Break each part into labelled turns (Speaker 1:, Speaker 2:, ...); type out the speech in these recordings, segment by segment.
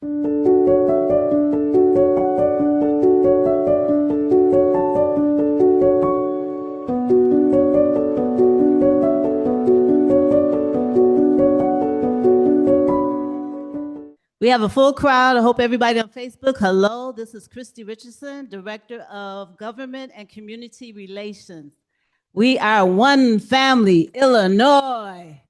Speaker 1: We have a full crowd. I hope everybody on Facebook. Hello, this is Christy Richardson, Director of Government and Community Relations. We are one family, Illinois.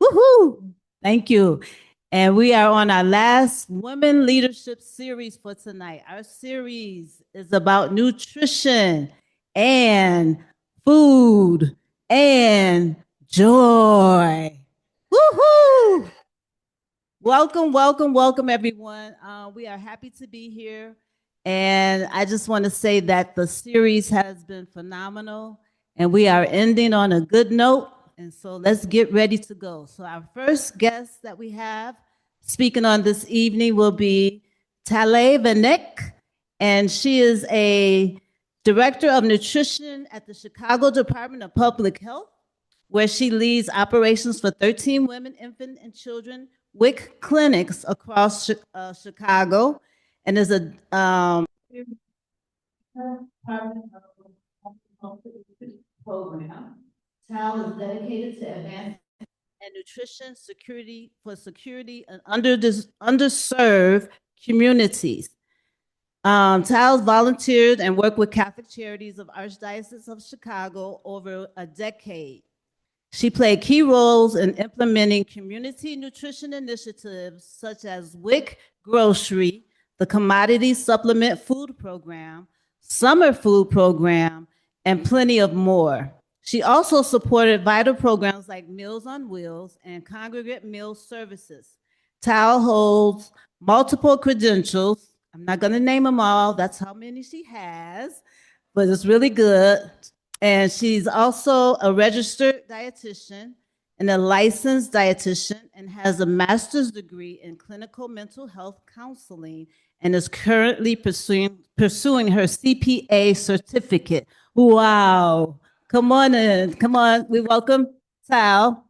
Speaker 1: Woohoo! Thank you. And we are on our last Women Leadership series for tonight. Our series is about nutrition and food and joy. Woohoo! Welcome, welcome, welcome, everyone. We are happy to be here. And I just want to say that the series has been phenomenal and we are ending on a good note. And so let's get ready to go. So our first guest that we have speaking on this evening will be Talay Vanek, and she is a Director of Nutrition at the Chicago Department of Public Health, where she leads operations for 13 women, infant, and children WIC clinics across Chicago, and is a program. TAL is dedicated to advancing and nutrition security for security and underserved communities. TAL's volunteered and worked with Catholic Charities of Archdiocese of Chicago over a decade. She played key roles in implementing community nutrition initiatives such as WIC Grocery, the Commodity Supplement Food Program, Summer Food Program, and plenty of more. She also supported vital programs like Meals on Wheels and Congregate Meal Services. TAL holds multiple credentials. I'm not going to name them all. That's how many she has, but it's really good. And she's also a registered dietitian and a licensed dietitian and has a master's degree in clinical mental health counseling and is currently pursuing her CPA certificate. Wow. Come on in. Come on. We welcome Tal.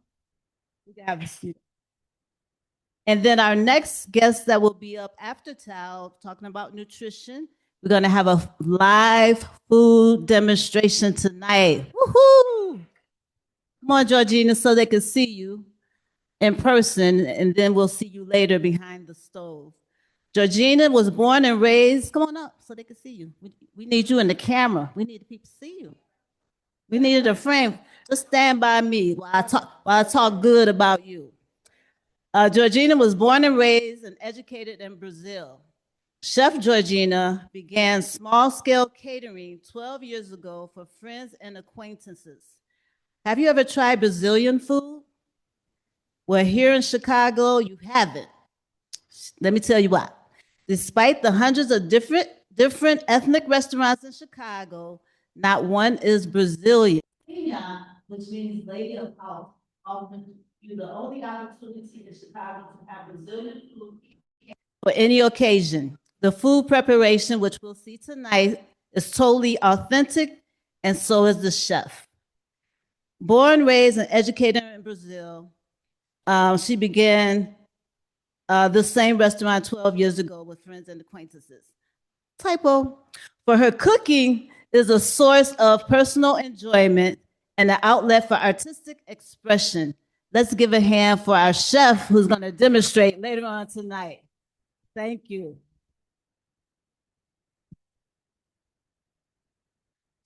Speaker 1: Have a seat. And then our next guest that will be up after Tal talking about nutrition, we're going to have a live food demonstration tonight. Woohoo! Come on, Georgina, so they can see you in person, and then we'll see you later behind the stove. Georgina was born and raised. Come on up so they can see you. We need you in the camera. We need people to see you. We needed a frame. Just stand by me while I talk good about you. Georgina was born and raised and educated in Brazil. Chef Georgina began small-scale catering 12 years ago for friends and acquaintances. Have you ever tried Brazilian food? Well, here in Chicago, you haven't. Let me tell you why. Despite the hundreds of different ethnic restaurants in Chicago, not one is Brazilian. Which means lady of house, offering you the only opportunity in Chicago to have Brazilian food for any occasion. The food preparation, which we'll see tonight, is totally authentic, and so is the chef. Born, raised, and educated in Brazil, she began the same restaurant 12 years ago with friends and acquaintances. Typo. For her cooking is a source of personal enjoyment and an outlet for artistic expression. Let's give a hand for our chef who's going to demonstrate later on tonight. Thank you.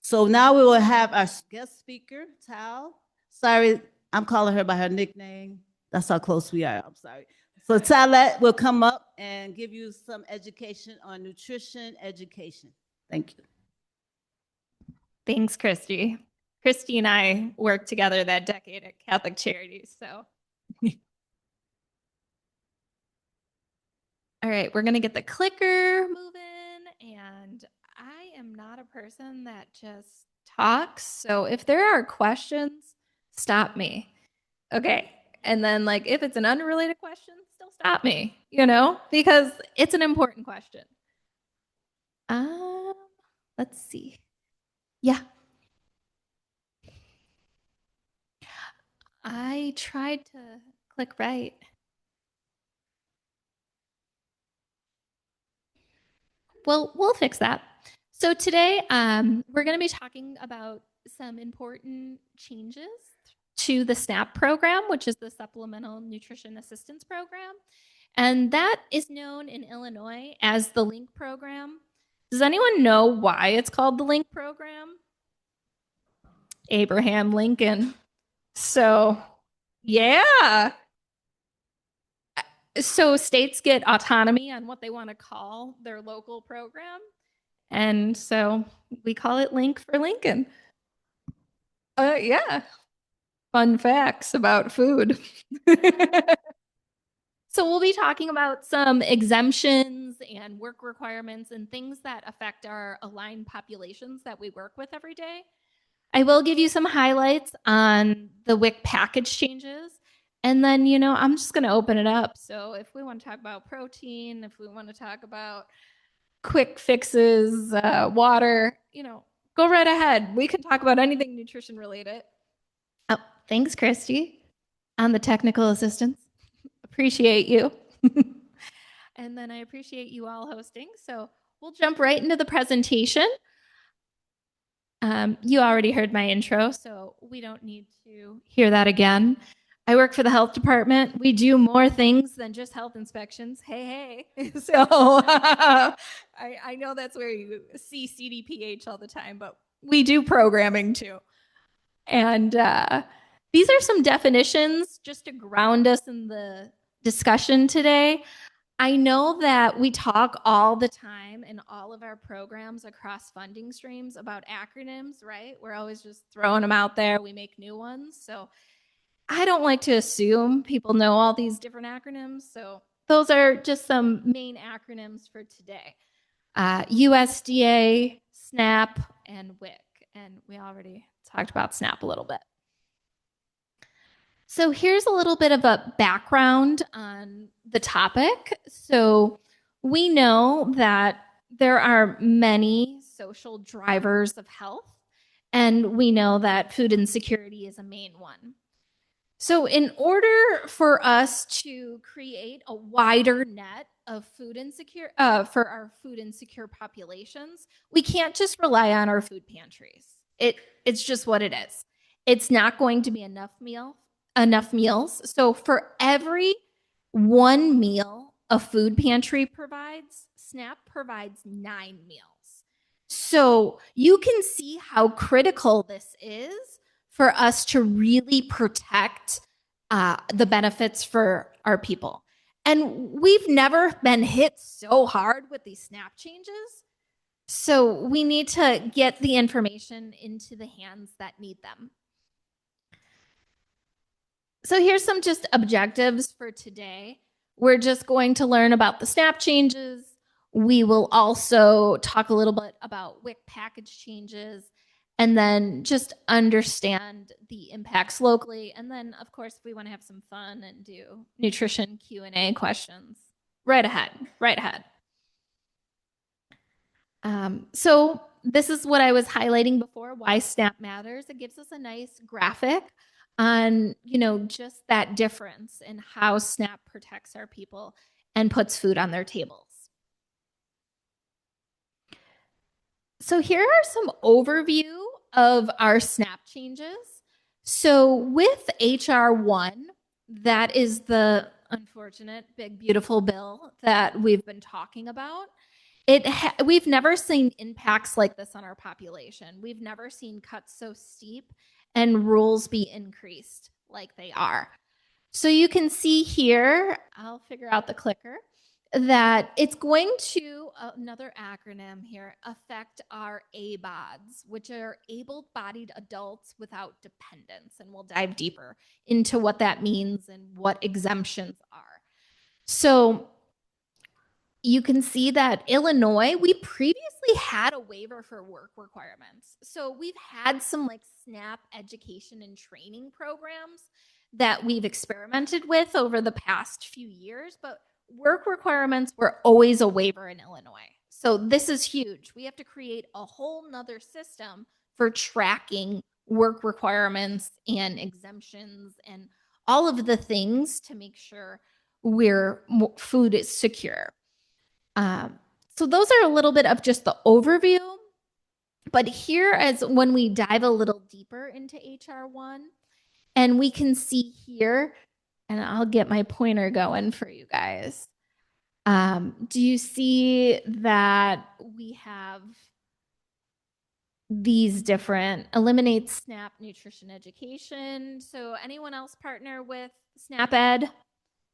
Speaker 1: So now we will have our guest speaker, Tal. Sorry, I'm calling her by her nickname. That's how close we are. I'm sorry. So Talet will come up and give you some education on nutrition education. Thank you.
Speaker 2: Thanks, Christy. Christy and I worked together that decade at Catholic Charities, so. All right, we're gonna get the clicker moving, and I am not a person that just talks, so if there are questions, stop me. Okay, and then like if it's an unrelated question, still stop me, because it's an important question. Let's see. Yeah. I tried to click right. we'll fix that. So today, we're going to be talking about some important changes to the SNAP program, which is the Supplemental Nutrition Assistance Program. And that is known in Illinois as the LINK program. Does anyone know why it's called the LINK program? Abraham Lincoln. So, yeah. So states get autonomy on what they want to call their local program. And so we call it Link for Lincoln. Yeah. Fun facts about food. So we'll be talking about some exemptions and work requirements and things that affect our aligned populations that we work with every day. I will give you some highlights on the WIC package changes. And then, I'm just going to open it up. So if we want to talk about protein, if we want to talk about quick fixes, water, go right ahead. We can talk about anything nutrition related. Oh, thanks, Christy, on the technical assistance. Appreciate you. And then I appreciate you all hosting. So we'll jump right into the presentation. You already heard my intro, so we don't need to hear that again. I work for the health department. We do more things than just health inspections. Hey. So I know that's where you see CDPH all the time, but we do programming too. And these are some definitions just to ground us in the discussion today. I know that we talk all the time in all of our programs across funding streams about acronyms, right? We're always just throwing them out there. We make new ones. So I don't like to assume people know all these different acronyms. So those are just some main acronyms for today. USDA, SNAP, and WIC. And we already talked about SNAP a little bit. So here's a little bit of a background on the topic. So we know that there are many social drivers of health, and we know that food insecurity is a main one. So in order for us to create a wider net of food insecure for our food insecure populations, we can't just rely on our food pantries. It's just what it is. It's not going to be enough meals. So for every one meal a food pantry provides, SNAP provides 9 meals. So you can see how critical this is for us to really protect the benefits for our people. And we've never been hit so hard with these SNAP changes. So we need to get the information into the hands that need them. So here's some just objectives for today. We're just going to learn about the SNAP changes. We will also talk a little bit about WIC package changes, and then just understand the impacts locally. And then, of course, we want to have some fun and do nutrition Q&A questions. Right ahead. So this is what I was highlighting before, why SNAP matters. It gives us a nice graphic on, just that difference in how SNAP protects our people and puts food on their tables. So here are some overview of our SNAP changes. So with HR 1, that is the unfortunate big beautiful bill that we've been talking about. We've never seen impacts like this on our population. We've never seen cuts so steep and rules be increased like they are. So you can see here, I'll figure out the clicker, that it's going to, another acronym here, affect our ABODs, which are able-bodied adults without dependents. And we'll dive deeper into what that means and what exemptions are. So you can see that Illinois, we previously had a waiver for work requirements. So we've had some SNAP education and training programs that we've experimented with over the past few years, but work requirements were always a waiver in Illinois. So this is huge. We have to create a whole nother system for tracking work requirements and exemptions and all of the things to make sure food is secure. So those are a little bit of just the overview. But here is when we dive a little deeper into HR1, and we can see here, and I'll get my pointer going for you guys. Do you see that we have these different eliminate SNAP nutrition education? So anyone else partner with SNAP Ed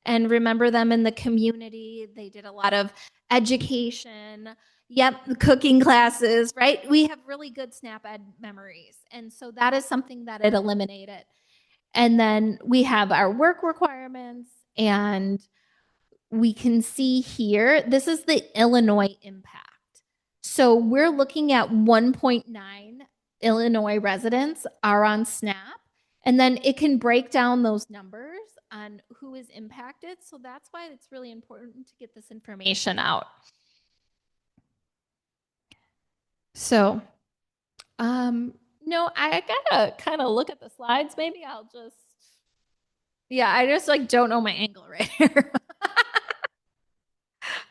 Speaker 2: and remember them in the community? They did a lot of education. Yep, cooking classes, right? We have really good SNAP Ed memories. And so that is something that it eliminated. And then we have our work requirements, and we can see here, this is the Illinois impact. So we're looking at 1.9 Illinois residents are on SNAP, and then it can break down those numbers on who is impacted. So that's why it's really important to get this information out. So, no, I gotta kind of look at the slides. Maybe I'll just, yeah, I just like don't know my angle right here.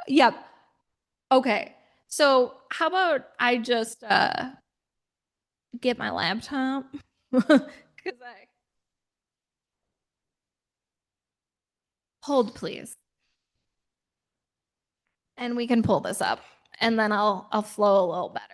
Speaker 2: Yep. Okay. So how about I just get my laptop? Because I hold please. And we can pull this up and then I'll flow a little better.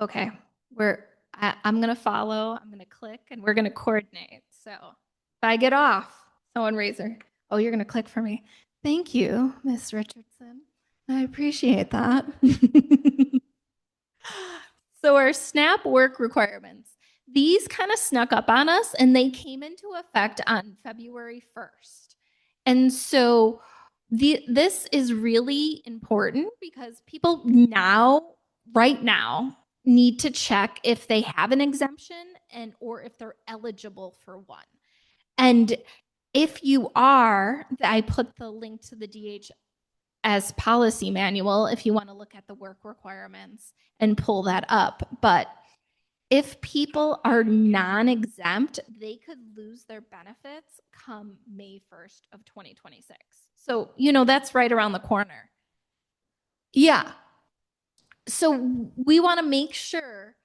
Speaker 2: Okay. I'm gonna follow, I'm gonna click, and we're gonna coordinate. So if I get off, someone raise her. Oh, you're gonna click for me. Thank you, Miss Richardson. I appreciate that. So our SNAP work requirements, these kind of snuck up on us and they came into effect on February 1st. And so this is really important because people now, right now, need to check if they have an exemption and or if they're eligible for one. And if you are, I put the link to the DHS policy manual if you want to look at the work requirements and pull that up. But if people are non-exempt, they could lose their benefits come May 1st of 2026. So, that's right around the corner. Yeah. So we want to make sure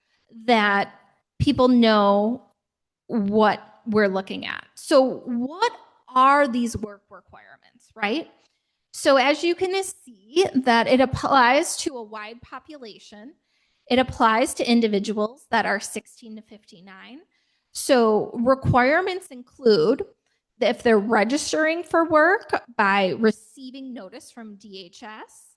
Speaker 2: that people know what we're looking at. So what are these work requirements, right? So as you can see that it applies to a wide population. It applies to individuals that are 16 to 59. So requirements include that if they're registering for work by receiving notice from DHS,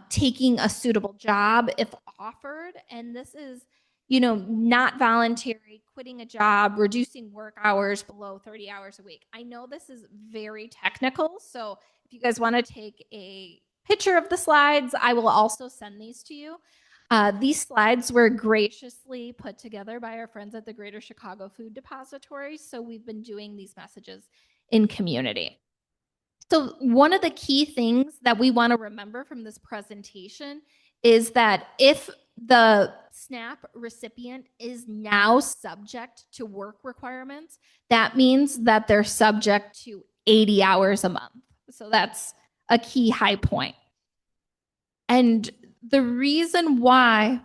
Speaker 2: taking a suitable job if offered, and this is, not voluntary, quitting a job, reducing work hours below 30 hours a week. I know this is very technical, so if you guys want to take a picture of the slides, I will also send these to you. These slides were graciously put together by our friends at the Greater Chicago Food Depository, so we've been doing these messages in community. So one of the key things that we want to remember from this presentation is that if the SNAP recipient is now subject to work requirements, that means that they're subject to 80 hours a month. So that's a key high point. And the reason why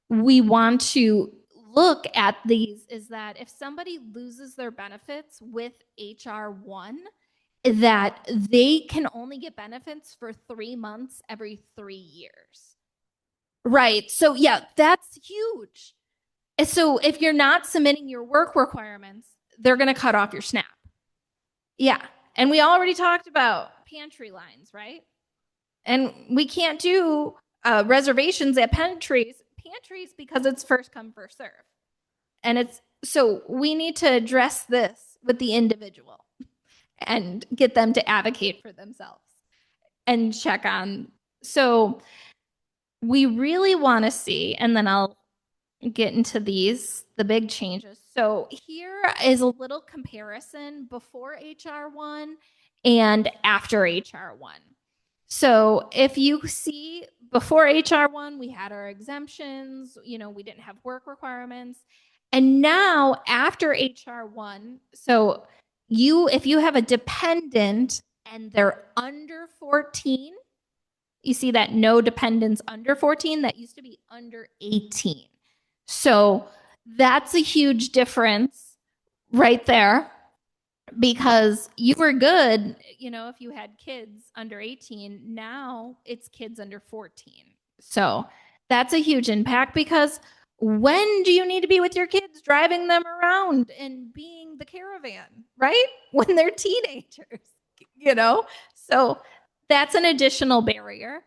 Speaker 2: we want to look at these is that if somebody loses their benefits with HR1, that they can only get benefits for 3 months every 3 years. Right. So yeah, that's huge. So if you're not submitting your work requirements, they're going to cut off your SNAP. Yeah. And we already talked about pantry lines, right? And we can't do reservations at pantries because it's first come, first serve. And so we need to address this with the individual and get them to advocate for themselves and check on. So we really want to see, and then I'll get into the big changes. So here is a little comparison before HR1 and after HR1. So if you see before HR1, we had our exemptions, we didn't have work requirements. And now after HR1, so if you have a dependent and they're under 14, you see that no dependents under 14, that used to be under 18. So that's a huge difference right there, because you were good, if you had kids under 18, now it's kids under 14. So that's a huge impact, because when do you need to be with your kids driving them around and being the caravan, right? When they're teenagers, So that's an additional barrier.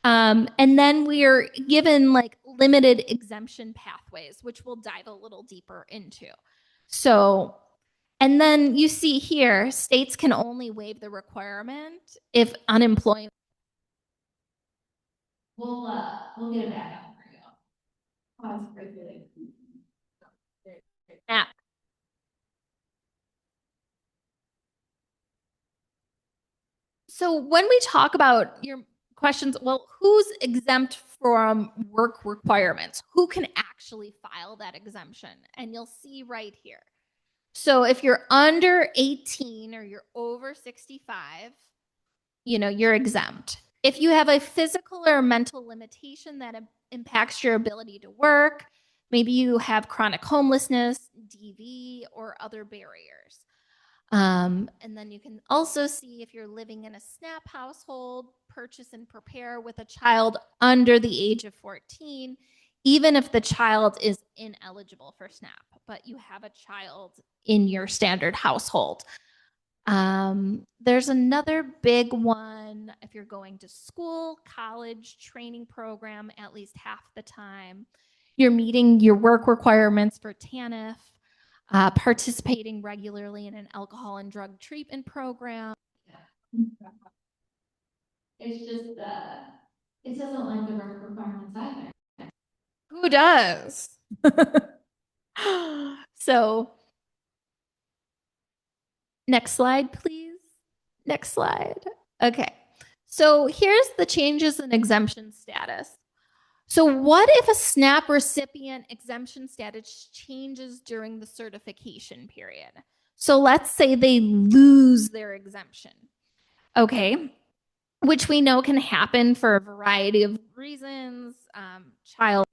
Speaker 2: And then we are given like limited exemption pathways, which we'll dive a little deeper into. So, and then you see here, states can only waive the requirement if unemployment. We'll get it back up for you. Pause for good. Now, so when we talk about your questions, well, who's exempt from work requirements? Who can actually file that exemption? And you'll see right here. So if you're under 18 or you're over 65, you're exempt. If you have a physical or mental limitation that impacts your ability to work, maybe you have chronic homelessness, DV, or other barriers. And then you can also see if you're living in a SNAP household, purchase and prepare with a child under the age of 14, even if the child is ineligible for SNAP, but you have a child in your standard household. There's another big one. If you're going to school, college, training program at least half the time, you're meeting your work requirements for TANF, participating regularly in an alcohol and drug treatment program. It's just, it doesn't like the work requirements either. Who does? So, next slide, please. Next slide. Okay. So here's the changes in exemption status. So what if a SNAP recipient exemption status changes during the certification period? So let's say they lose their exemption. Okay. Which we know can happen for a variety of reasons. Child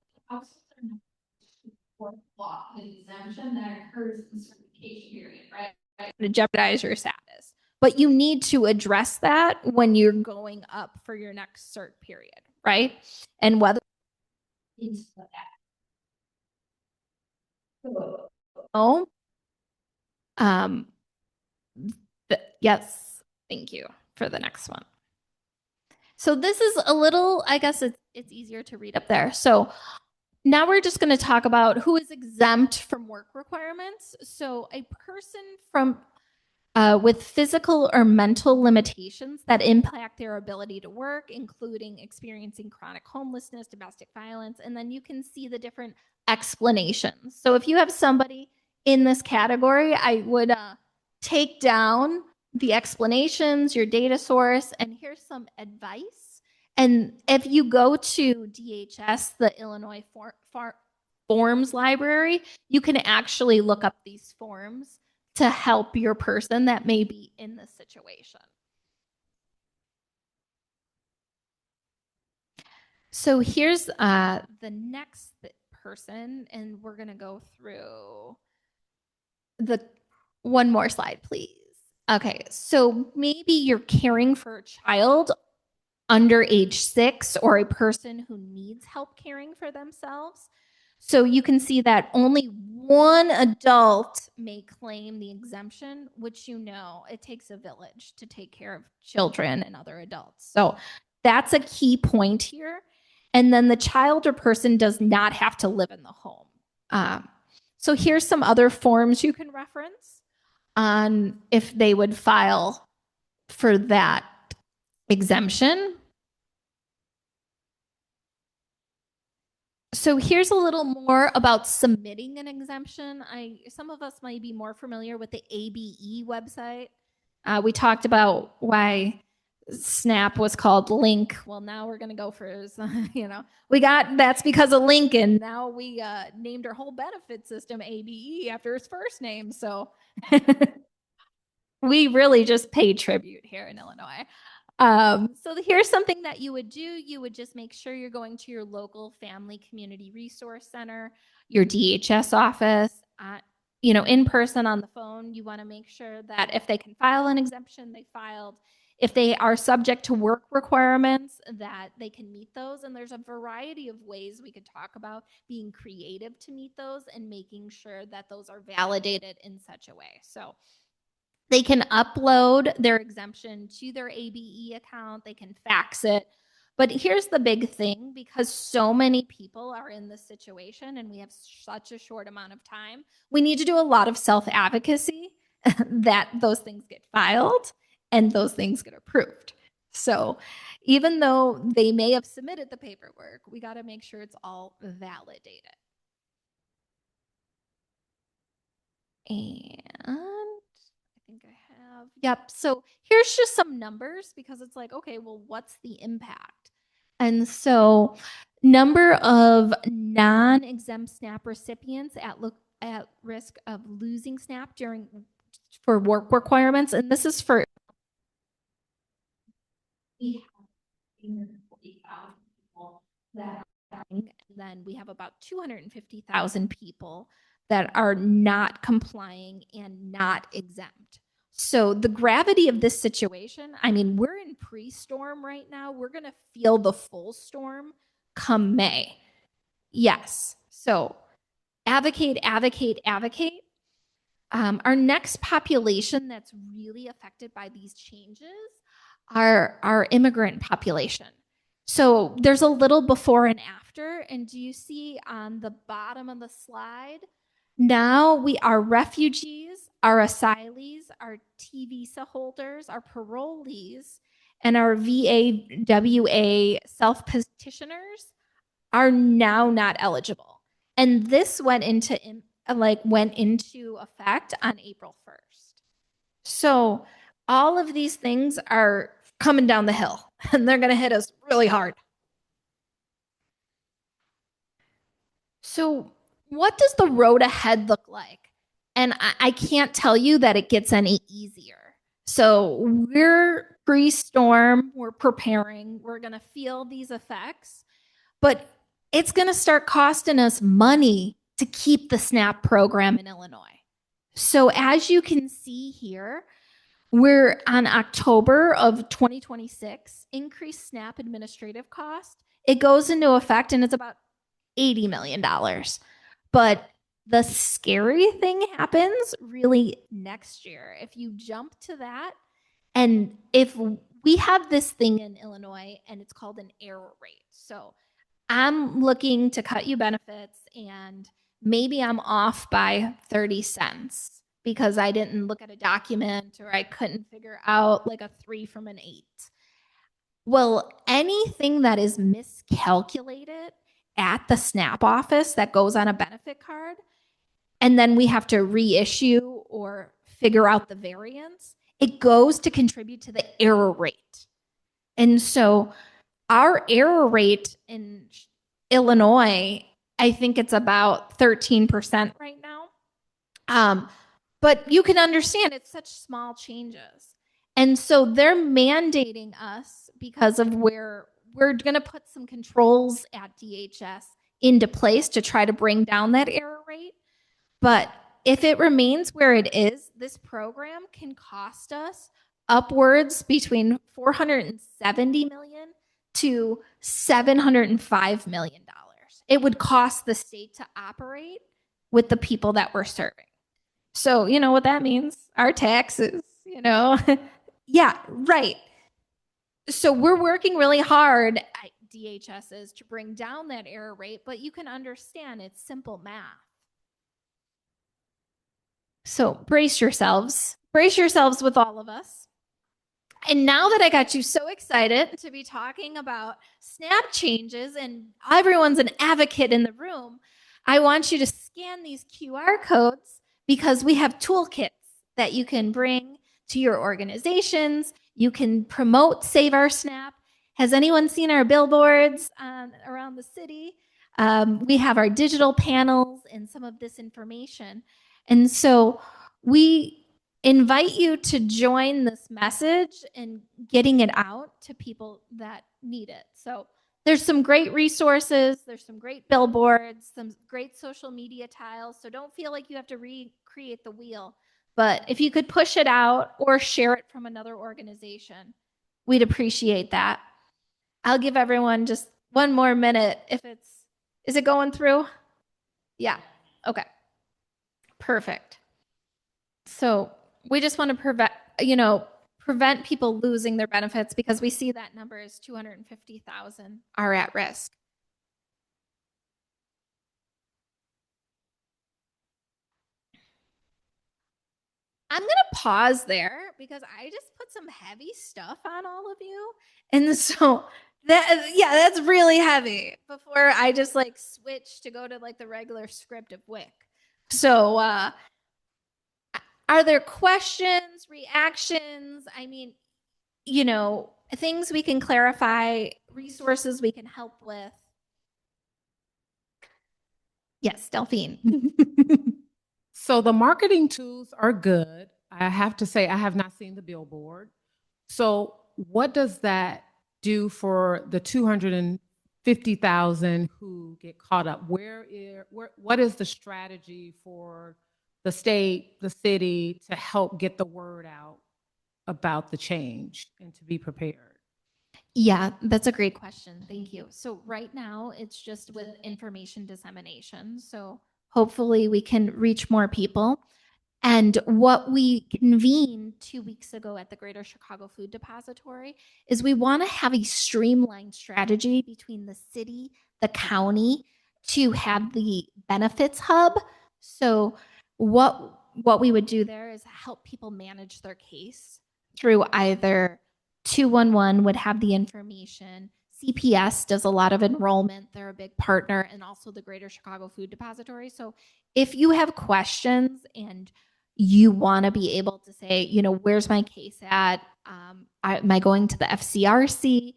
Speaker 2: exemption that occurs in the certification period, right? To jeopardize your status. But you need to address that when you're going up for your next cert period, right? And whether oh, yes, thank you for the next one. So this is a little, I guess it's easier to read up there. So now we're just going to talk about who is exempt from work requirements. So a person from with physical or mental limitations that impact their ability to work, including experiencing chronic homelessness, domestic violence, and then you can see the different explanations. So if you have somebody in this category, I would take down the explanations, your data source, and here's some advice. And if you go to DHS, the Illinois Forms Library, you can actually look up these forms to help your person that may be in this situation. So here's the next person, and we're going to go through the one more slide, please. Okay, so maybe you're caring for a child under age 6 or a person who needs help caring for themselves. So you can see that only one adult may claim the exemption, which it takes a village to take care of children and other adults. So that's a key point here. And then the child or person does not have to live in the home. So here's some other forms you can reference on if they would file for that exemption. So here's a little more about submitting an exemption. Some of us might be more familiar with the ABE website. We talked about why SNAP was called Link. Well, now we're going to go for, that's because of Lincoln. Now we named our whole benefit system ABE after his first name. So we really just pay tribute here in Illinois. So here's something that you would do. You would just make sure you're going to your local family community resource center, your DHS office, in person on the phone. You want to make sure that if they can file an exemption, they filed. If they are subject to work requirements, that they can meet those. And there's a variety of ways we could talk about being creative to meet those and making sure that those are validated in such a way. So they can upload their exemption to their ABE account. They can fax it. But here's the big thing, because so many people are in this situation and we have such a short amount of time, we need to do a lot of self-advocacy that those things get filed and those things get approved. So even though they may have submitted the paperwork, we got to make sure it's all validated. And I think I have, yep. So here's just some numbers, because it's like, okay, well, what's the impact? And so number of non-exempt SNAP recipients at risk of losing SNAP for work requirements. And this is for, we have 340,000 people that and then we have about 250,000 people that are not complying and not exempt. So the gravity of this situation, I mean, we're in pre-storm right now. We're going to feel the full storm come May. Yes. So advocate, advocate, advocate. Our next population that's really affected by these changes are our immigrant population. So there's a little before and after. And do you see on the bottom of the slide? Now we are refugees, our asylees, our T visa holders, our parolees, and our VAWA self petitioners are now not eligible. And this went into effect on April 1st. So all of these things are coming down the hill and they're going to hit us really hard. So what does the road ahead look like? And I can't tell you that it gets any easier. So we're pre-storm, we're preparing, we're going to feel these effects, but it's going to start costing us money to keep the SNAP program in Illinois. So as you can see here, we're on October of 2026, increased SNAP administrative cost. It goes into effect and it's about $80 million. But the scary thing happens really next year. If you jump to that, and if we have this thing in Illinois and it's called an error rate. So I'm looking to cut you benefits and maybe I'm off by 30 cents because I didn't look at a document or I couldn't figure out like a 3 from an 8. Well, anything that is miscalculated at the SNAP office that goes on a benefit card, and then we have to reissue or figure out the variance, it goes to contribute to the error rate. And so our error rate in Illinois, I think it's about 13% right now. But you can understand it's such small changes. And so they're mandating us because of where we're going to put some controls at DHS into place to try to bring down that error rate. But if it remains where it is, this program can cost us upwards between $470 million to $705 million. It would cost the state to operate with the people that we're serving. So, you know what that means? Our taxes, Yeah, right. So we're working really hard at DHSs to bring down that error rate, but you can understand it's simple math. So brace yourselves with all of us. And now that I got you so excited to be talking about SNAP changes and everyone's an advocate in the room, I want you to scan these QR codes because we have toolkits that you can bring to your organizations. You can promote Save Our SNAP. Has anyone seen our billboards around the city? We have our digital panels and some of this information. And so we invite you to join this message and getting it out to people that need it. So there's some great resources, there's some great billboards, some great social media tiles. So don't feel like you have to recreate the wheel. But if you could push it out or share it from another organization, we'd appreciate that. I'll give everyone just one more minute if is it going through? Yeah. Okay. Perfect. So we just want to prevent people losing their benefits because we see that number is 250,000 are at risk. I'm going to pause there because I just put some heavy stuff on all of you. And so that's really heavy before I just like switch to go to like the regular script of WIC. So, are there questions, reactions? I mean, things we can clarify, resources we can help with. Yes, Delphine.
Speaker 3: So the marketing tools are good. I have to say, I have not seen the billboard. So what does that do for the 250,000 who get caught up? What is the strategy for the state, the city to help get the word out about the change and to be prepared?
Speaker 2: Yeah, that's a great question. Thank you. So right now it's just with information dissemination. So hopefully we can reach more people. And what we convened 2 weeks ago at the Greater Chicago Food Depository is we want to have a streamlined strategy between the city, the county, to have the benefits hub. So what we would do there is help people manage their case through either 211 would have the information. CPS does a lot of enrollment. They're a big partner, and also the Greater Chicago Food Depository. So if you have questions and you want to be able to say, where's my case at? Am I going to the FCRC,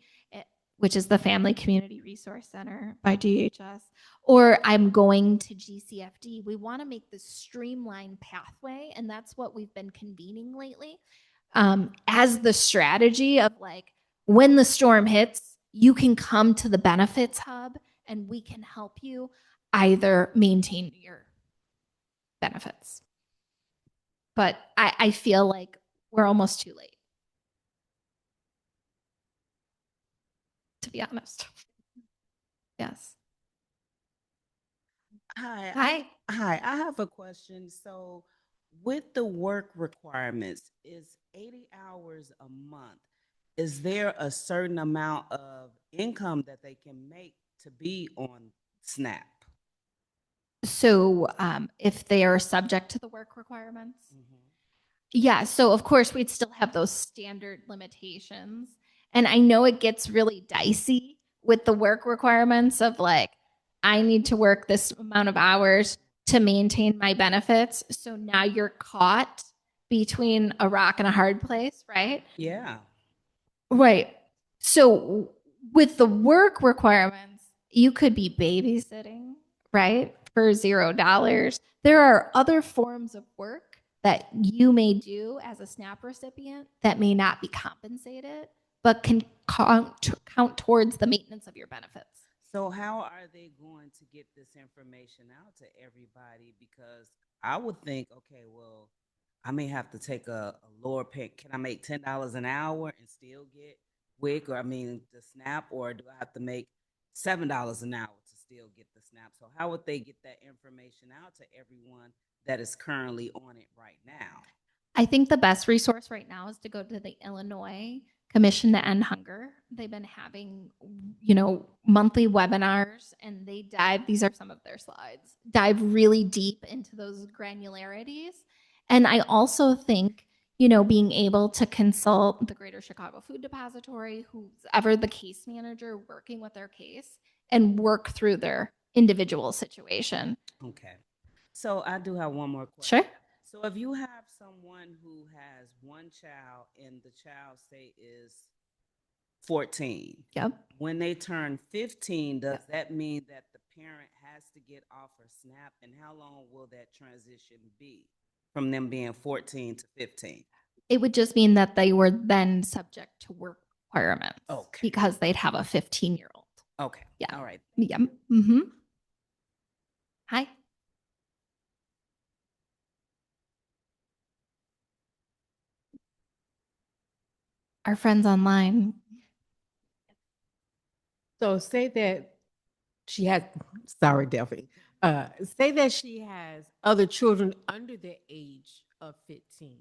Speaker 2: which is the Family Community Resource Center by DHS, or I'm going to GCFD? We want to make this streamlined pathway, and that's what we've been convening lately. As the strategy of like, when the storm hits, you can come to the benefits hub and we can help you either maintain your benefits. But I feel like we're almost too late, to be honest. Yes.
Speaker 4: Hi. Hi, I have a question. So, with the work requirements, is 80 hours a month, is there a certain amount of income that they can make to be on SNAP?
Speaker 2: So if they are subject to the work requirements?
Speaker 4: Mhm.
Speaker 2: Yeah, so of course we'd still have those standard limitations. And I know it gets really dicey with the work requirements of like, I need to work this amount of hours to maintain my benefits. So now you're caught between a rock and a hard place, right?
Speaker 4: Yeah.
Speaker 2: Right. So with the work requirements, you could be babysitting, right? For $0. There are other forms of work that you may do as a SNAP recipient that may not be compensated, but can count towards the maintenance of your benefits.
Speaker 4: So how are they going to get this information out to everybody? Because I would think, okay, well, I may have to take a lower pay. Can I make $10 an hour and still get WIC, or I mean the SNAP, or do I have to make $7 an hour to still get the SNAP? So how would they get that information out to everyone that is currently on it right now?
Speaker 2: I think the best resource right now is to go to the Illinois Commission to End Hunger. They've been having, monthly webinars, and they these are some of their slides, dive really deep into those granularities. And I also think being able to consult the Greater Chicago Food Depository, who's ever the case manager working with their case, and work through their individual situation.
Speaker 4: Okay. So I do have one more question.
Speaker 2: Sure.
Speaker 4: So if you have someone who has one child and the child say is 14,
Speaker 2: Yep.
Speaker 4: when they turn 15, does that mean that the parent has to get off her SNAP? And how long will that transition be from them being 14 to 15?
Speaker 2: It would just mean that they were then subject to work requirements.
Speaker 4: Okay.
Speaker 2: Because they'd have a 15-year-old.
Speaker 4: Okay.
Speaker 2: Yeah.
Speaker 4: All right.
Speaker 2: Yeah. Mm-hmm. Hi. Our friends online.
Speaker 5: So say that she has, sorry, Delphi. Say that she has other children under the age of 15.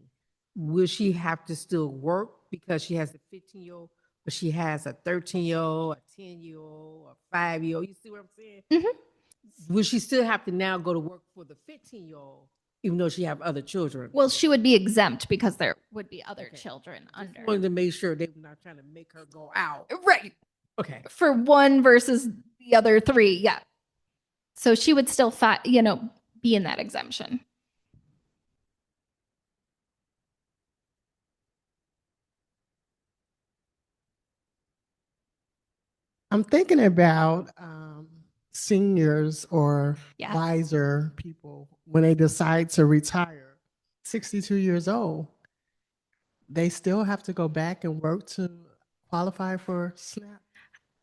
Speaker 5: Will she have to still work because she has a 15-year-old, but she has a 13-year-old, a 10-year-old, a 5-year-old? You see what I'm saying?
Speaker 2: Mm-hmm.
Speaker 5: Will she still have to now go to work for the 15-year-old, even though she have other children?
Speaker 2: Well, she would be exempt because there would be other
Speaker 5: Okay.
Speaker 2: children
Speaker 5: Just
Speaker 2: under.
Speaker 5: wanted to make sure they were not trying to make her go out.
Speaker 2: Right.
Speaker 5: Okay.
Speaker 2: For one versus the other three. Yeah. So she would still, be in that exemption.
Speaker 6: I'm thinking about seniors or
Speaker 2: Yeah.
Speaker 6: wiser people when they decide to retire, 62 years old. They still have to go back and work to qualify for SNAP.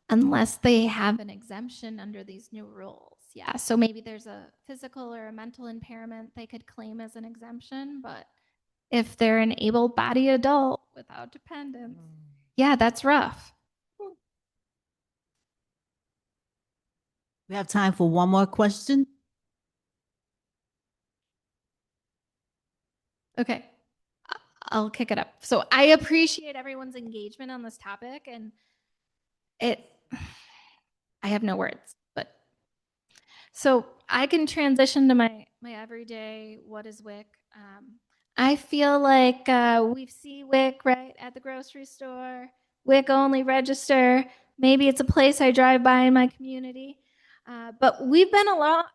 Speaker 2: Unless they have an exemption under these new rules. Yeah. So maybe there's a physical or a mental impairment they could claim as an exemption. But if they're an able bodied adult without dependents, yeah, that's rough.
Speaker 1: We have time for one more question.
Speaker 2: Okay. I'll kick it up. So I appreciate everyone's engagement on this topic, and I have no words, but so I can transition to my everyday, what is WIC? I feel like we see WIC right at the grocery store, WIC only register. Maybe it's a place I drive by in my community. But we've been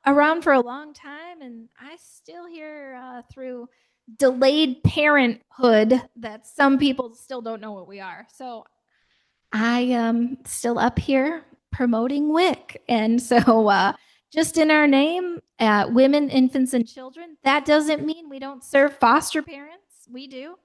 Speaker 2: around for a long time, and I still hear through delayed parenthood that some people still don't know what we are. So I am still up here promoting WIC. And so just in our name, women, infants, and children, that doesn't mean we don't serve foster parents. We do.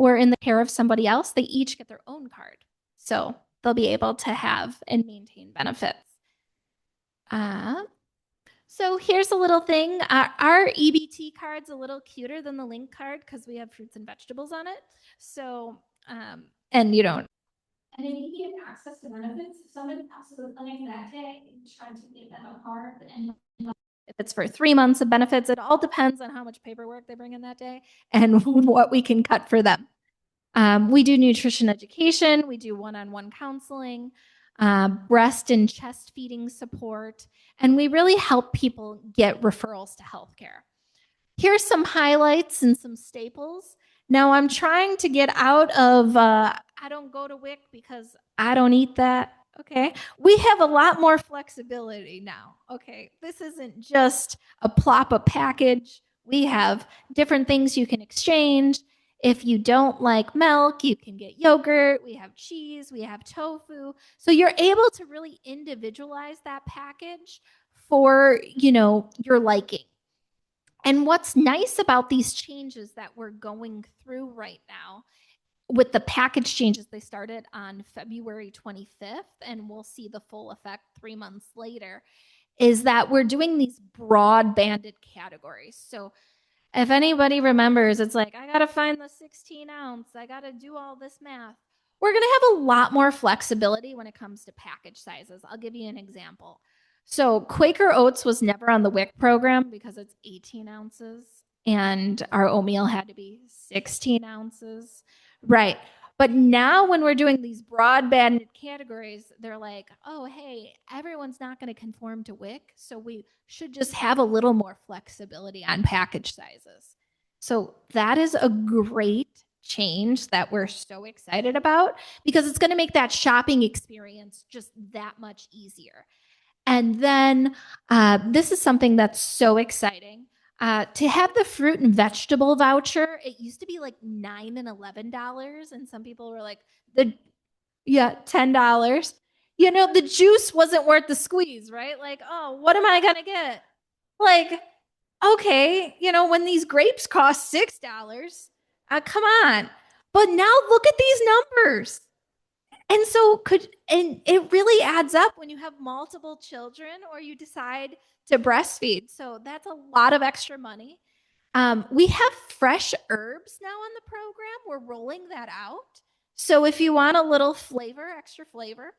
Speaker 2: Or in the care of somebody else, they each get their own card. So they'll be able to have and maintain benefits. So here's a little thing. Our EBT card's a little cuter than the Link card because we have fruits and vegetables on it. So, and you don't. And then you get access to benefits. If somebody comes to the clinic that day and tries to give them a card, and if it's for 3 months of benefits, it all depends on how much paperwork they bring in that day and what we can cut for them. We do nutrition education. We do one-on-one counseling, breast and chest feeding support, and we really help people get referrals to healthcare. Here's some highlights and some staples. Now I'm trying to get out of, I don't go to WIC because I don't eat that. Okay. We have a lot more flexibility now. Okay. This isn't just a plop a package. We have different things you can exchange. If you don't like milk, you can get yogurt. We have cheese. We have tofu. So you're able to really individualize that package for, your liking. And what's nice about these changes that we're going through right now with the package changes, they started on February 25th, and we'll see the full effect 3 months later, is that we're doing these broad banded categories. So if anybody remembers, it's like, I got to find the 16 ounce. I got to do all this math. We're going to have a lot more flexibility when it comes to package sizes. I'll give you an example. So Quaker Oats was never on the WIC program because it's 18 ounces and our oatmeal had to be 16 ounces. Right. But now when we're doing these broad banded categories, they're like, oh, hey, everyone's not going to conform to WIC. So we should just have a little more flexibility on package sizes. So that is a great change that we're so excited about because it's going to make that shopping experience just that much easier. And then this is something that's so exciting. To have the fruit and vegetable voucher, it used to be like $9 and $11, and some people were like, $10. You know, the juice wasn't worth the squeeze, right? Like, oh, what am I gonna get? Like, okay, you know, when these grapes cost $6, come on. But now look at these numbers. And so and it really adds up when you have multiple children or you decide to breastfeed. So that's a lot of extra money. We have fresh herbs now on the program. We're rolling that out. So if you want a little flavor, extra flavor,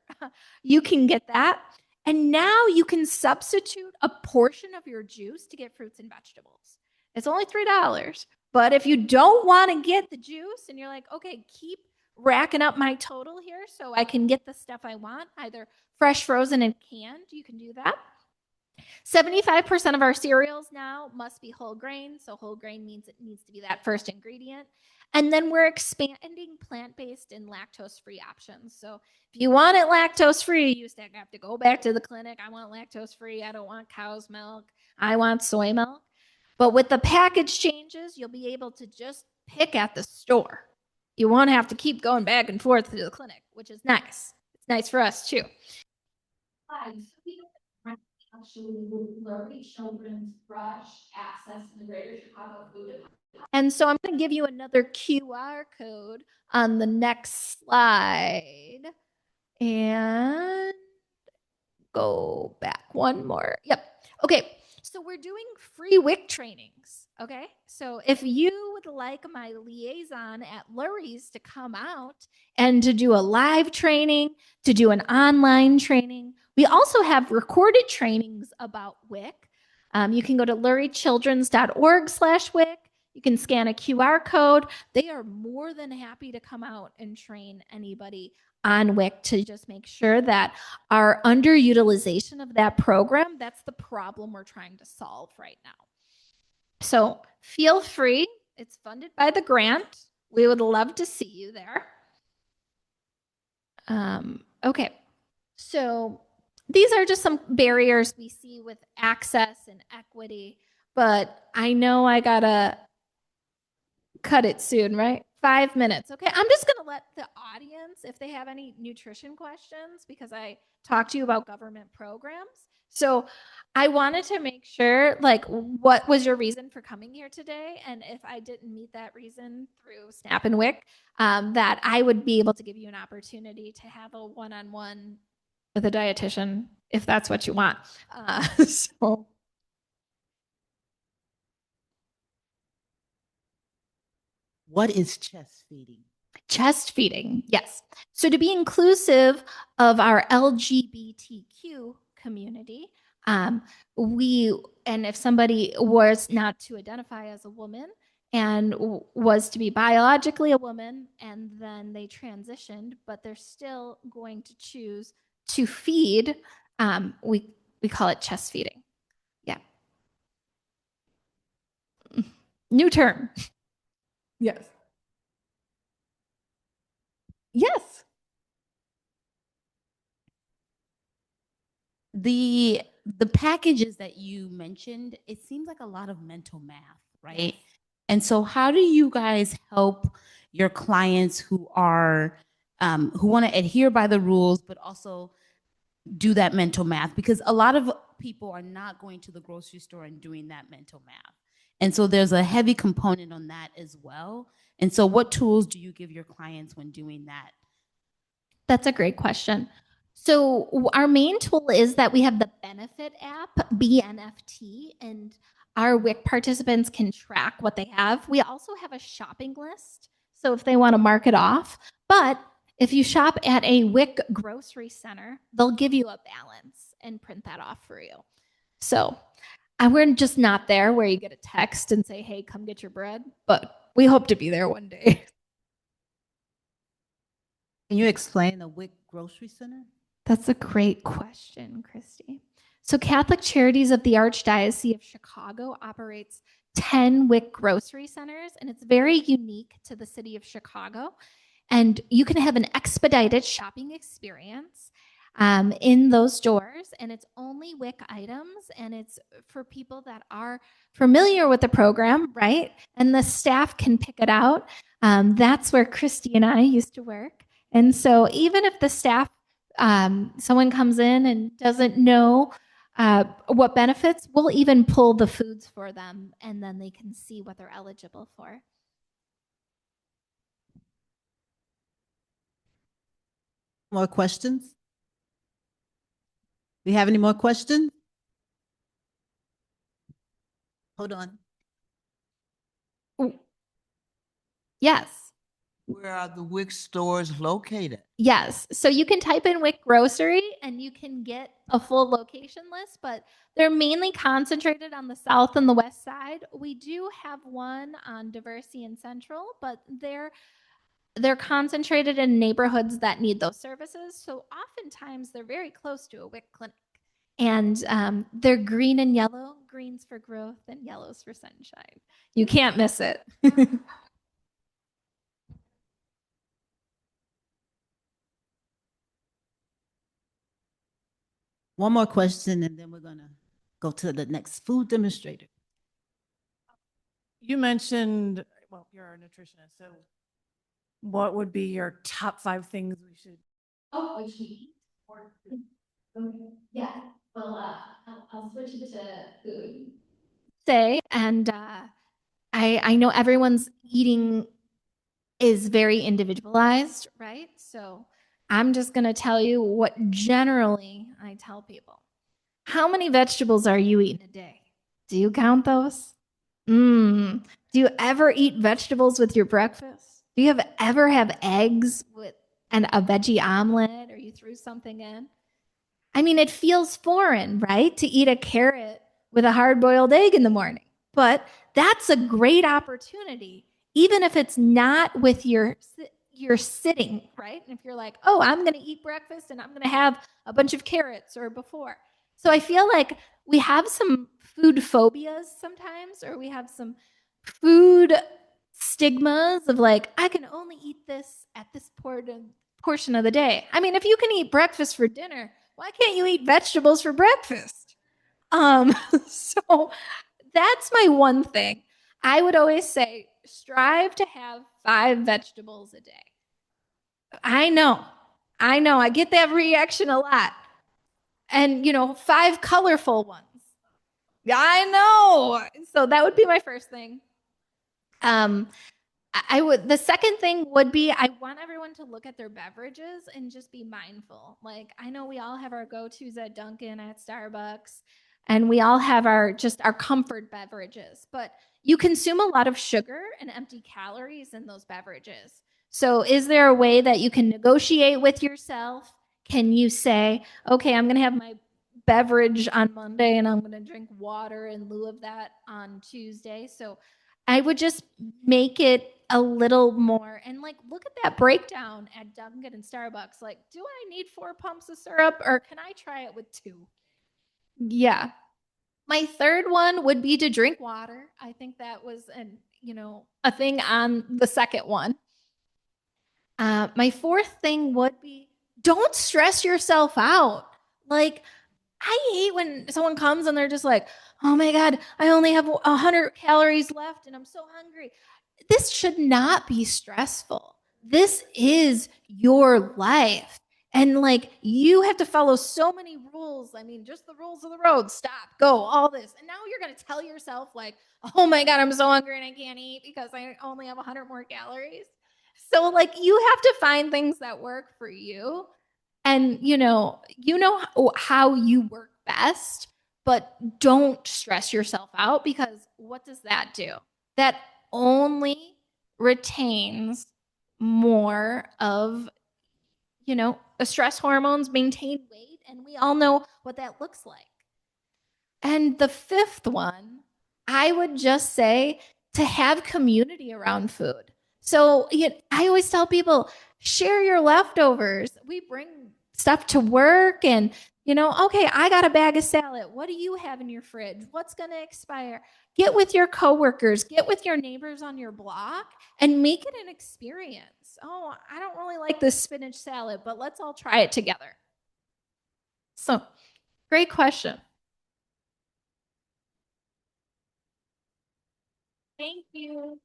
Speaker 2: you can get that. And now you can substitute a portion of your juice to get fruits and vegetables. It's only $3. But if you don't want to get the juice and you're like, okay, keep racking up my total here so I can get the stuff I want, either fresh, frozen, and canned, you can do that. 75% of our cereals now must be whole grain. So whole grain means it needs to be that first ingredient. And then we're expanding plant-based and lactose-free options. So if you want it lactose-free, you still have to go back to the clinic. I want lactose-free. I don't want cow's milk. I want soy milk. But with the package changes, you'll be able to just pick at the store. You won't have to keep going back and forth to the clinic, which is nice. It's nice for us too. Children's Rush access in the Greater Chicago Food Department. And so I'm going to give you another QR code on the next slide. And go back one more. Yep. Okay. So we're doing free WIC trainings. Okay. So if you would like my liaison at Lurie's to come out and to do a live training, to do an online training, we also have recorded trainings about WIC. You can go to luriechildrens.org/WIC. You can scan a QR code. They are more than happy to come out and train anybody on WIC to just make sure that our underutilization of that program, that's the problem we're trying to solve right now. So feel free. It's funded by the grant. We would love to see you there. Okay. So these are just some barriers we see with access and equity, but I know I gotta cut it soon, right? 5 minutes. Okay. I'm just going to let the audience, if they have any nutrition questions, because I talked to you about government programs. So I wanted to make sure, like, what was your reason for coming here today? And if I didn't meet that reason through SNAP and WIC, that I would be able to give you an opportunity to have a one-on-one with a dietitian, if that's what you want. So.
Speaker 1: What is chest feeding?
Speaker 2: Chest feeding, yes. So to be inclusive of our LGBTQ community, and if somebody was not to identify as a woman and was to be biologically a woman and then they transitioned, but they're still going to choose to feed, we call it chest feeding. Yeah. New term.
Speaker 5: Yes.
Speaker 1: Yes. The packages that you mentioned, it seems like a lot of mental math, right? And so how do you guys help your clients who are who want to adhere by the rules, but also do that mental math? Because a lot of people are not going to the grocery store and doing that mental math. And so there's a heavy component on that as well. And so what tools do you give your clients when doing that?
Speaker 2: That's a great question. So our main tool is that we have the benefit app, BNFT, and our WIC participants can track what they have. We also have a shopping list, so if they want to mark it off. But if you shop at a WIC grocery center, they'll give you a balance and print that off for you. So we're just not there where you get a text and say, hey, come get your bread, but we hope to be there one day.
Speaker 1: Can you explain the WIC Grocery Center?
Speaker 2: That's a great question, Christy. So Catholic Charities of the Archdiocese of Chicago operates 10 WIC grocery centers, and it's very unique to the city of Chicago. And you can have an expedited shopping experience in those stores, and it's only WIC items, and it's for people that are familiar with the program, right? And the staff can pick it out. That's where Christy and I used to work. And so even if the staff, someone comes in and doesn't know what benefits, we'll even pull the foods for them, and then they can see what they're eligible for.
Speaker 1: More questions? Do you have any more questions? Hold on.
Speaker 2: Yes.
Speaker 7: Where are the WIC stores located?
Speaker 2: Yes. So you can type in WIC grocery and you can get a full location list, but they're mainly concentrated on the south and the west side. We do have one on Diversey and Central, but they're concentrated in neighborhoods that need those services. So oftentimes they're very close to a WIC clinic. And they're green and yellow, greens for growth and yellows for sunshine. You can't miss it.
Speaker 1: One more question, and then we're gonna go to the next food demonstrator.
Speaker 3: You mentioned, well, you're a nutritionist, so what would be your top 5 things we should?
Speaker 2: Oh, which we eat or food? Okay. Yeah. Well, I'll switch it to food. Say, and I know everyone's eating is very individualized, right? So I'm just gonna tell you what generally I tell people. How many vegetables are you eating a day? Do you count those? Do you ever eat vegetables with your breakfast? Do you ever have eggs with and a veggie omelet, or you threw something in? I mean, it feels foreign, right? To eat a carrot with a hard-boiled egg in the morning. But that's a great opportunity, even if it's not with your sitting, right? And if you're like, oh, I'm going to eat breakfast and I'm going to have a bunch of carrots or before. So I feel like we have some food phobias sometimes, or we have some food stigmas of like, I can only eat this at this portion of the day. I mean, if you can eat breakfast for dinner, why can't you eat vegetables for breakfast? So that's my one thing. I would always say, strive to have 5 vegetables a day. I know, I get that reaction a lot. And, 5 colorful ones. I know. So that would be my first thing. The second thing would be, I want everyone to look at their beverages and just be mindful. Like, I know we all have our go-tos at Dunkin', at Starbucks, and we all have our comfort beverages, but you consume a lot of sugar and empty calories in those beverages. So is there a way that you can negotiate with yourself? Can you say, okay, I'm going to have my beverage on Monday and I'm going to drink water in lieu of that on Tuesday? So I would just make it a little more, and like, look at that breakdown at Dunkin' and Starbucks. Like, do I need 4 pumps of syrup, or can I try it with 2? Yeah. My third one would be to drink water. I think that was a thing on the second one. My fourth thing would be, don't stress yourself out. Like, I hate when someone comes and they're just like, oh my God, I only have 100 calories left and I'm so hungry. This should not be stressful. This is your life. And like, you have to follow so many rules. I mean, just the rules of the road, stop, go, all this. And now you're going to tell yourself like, oh my God, I'm so hungry and I can't eat because I only have 100 more calories. So like, you have to find things that work for you. And you know how you work best, but don't stress yourself out, because what does that do? That only retains more of, the stress hormones, maintain weight, and we all know what that looks like. And the fifth one, I would just say, to have community around food. So I always tell people, share your leftovers. We bring stuff to work and, okay, I got a bag of salad. What do you have in your fridge? What's going to expire? Get with your coworkers, get with your neighbors on your block and make it an experience. Oh, I don't really like this spinach salad, but let's all try it together. So, great question. Thank you.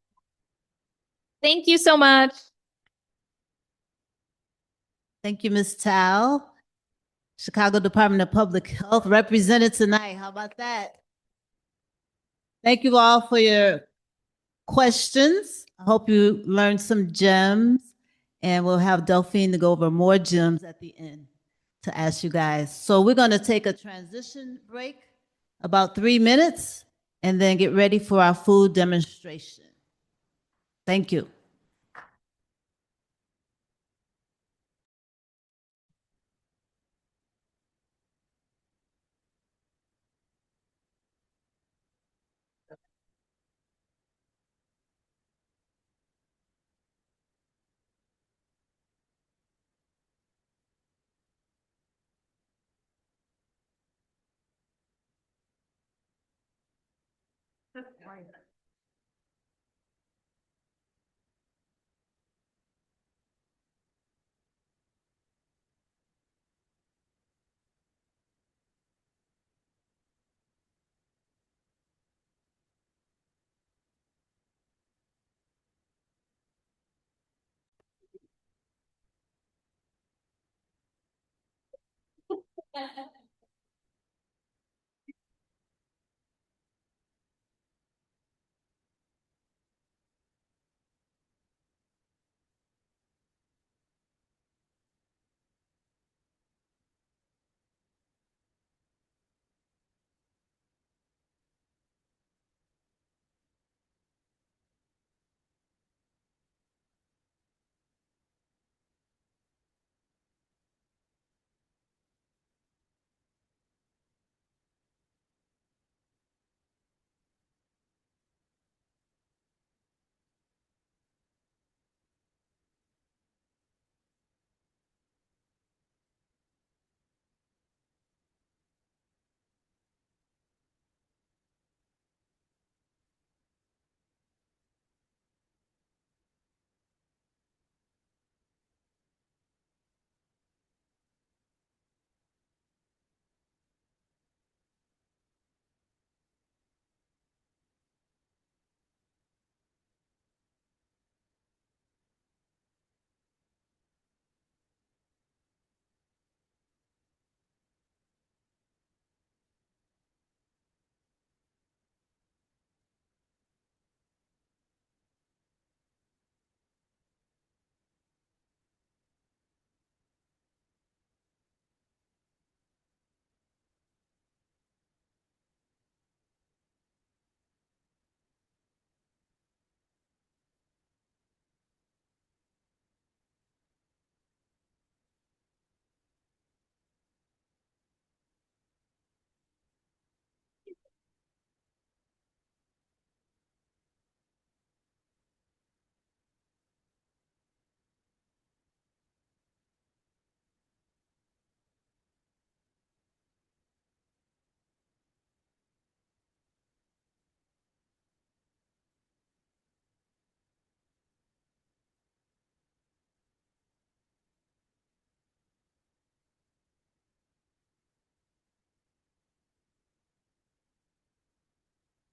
Speaker 2: Thank you so much.
Speaker 1: Thank you, Ms. Tal. Chicago Department of Public Health represented tonight. How about that? Thank you all for your questions. I hope you learned some gems, and we'll have Delphine to go over more gems at the end to ask you guys. So we're going to take a transition break, about 3 minutes, and then get ready for our food demonstration. Thank you.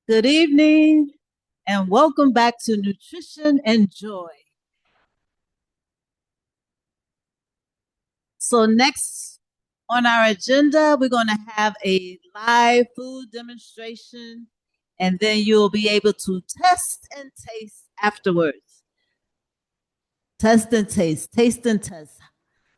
Speaker 1: Good evening, and welcome back to Nutrition and Joy. So next on our agenda, we're going to have a live food demonstration, and then you'll be able to test and taste afterwards. Test and taste, taste and test.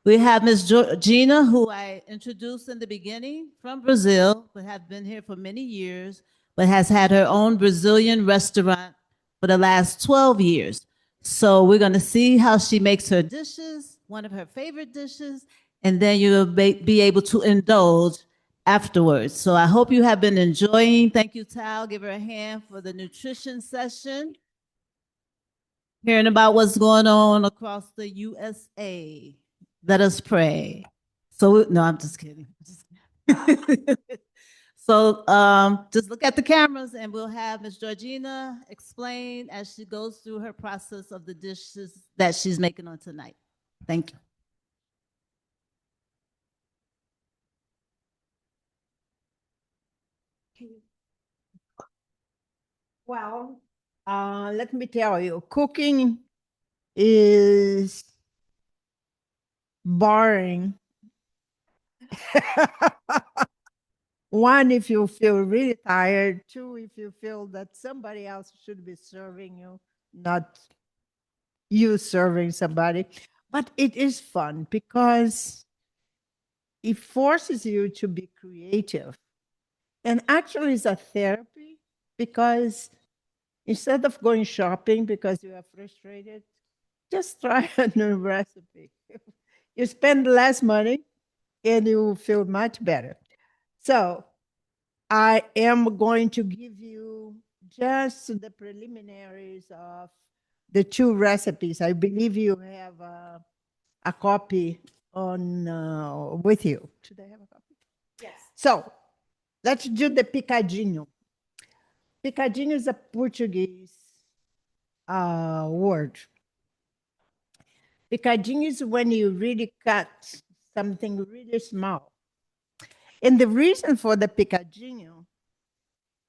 Speaker 1: We have Ms. Gina, who I introduced in the beginning, from Brazil, but has been here for many years, but has had her own Brazilian restaurant for the last 12 years. So we're going to see how she makes her dishes, one of her favorite dishes, and then you'll be able to indulge afterwards. So I hope you have been enjoying. Thank you, Tal. Give her a hand for the nutrition session. Hearing about what's going on across the USA. Let us pray. So, no, I'm just kidding. Just kidding. So, just look at the cameras and we'll have Ms. Georgina explain as she goes through her process of the dishes that she's making on tonight. Thank you.
Speaker 8: Well, let me tell you, cooking is boring. One, if you feel really tired. Two, if you feel that somebody else should be serving you, not you serving somebody. But it is fun because it forces you to be creative. And actually, it's a therapy because instead of going shopping because you are frustrated, just try a new recipe. You spend less money and you will feel much better. So I am going to give you just the preliminaries of the two recipes. I believe you have a copy on with you. Should I have a copy? Yes. So let's do the picadinho. Picadinho is a Portuguese word. Picadinho is when you really cut something really small. And the reason for the picadinho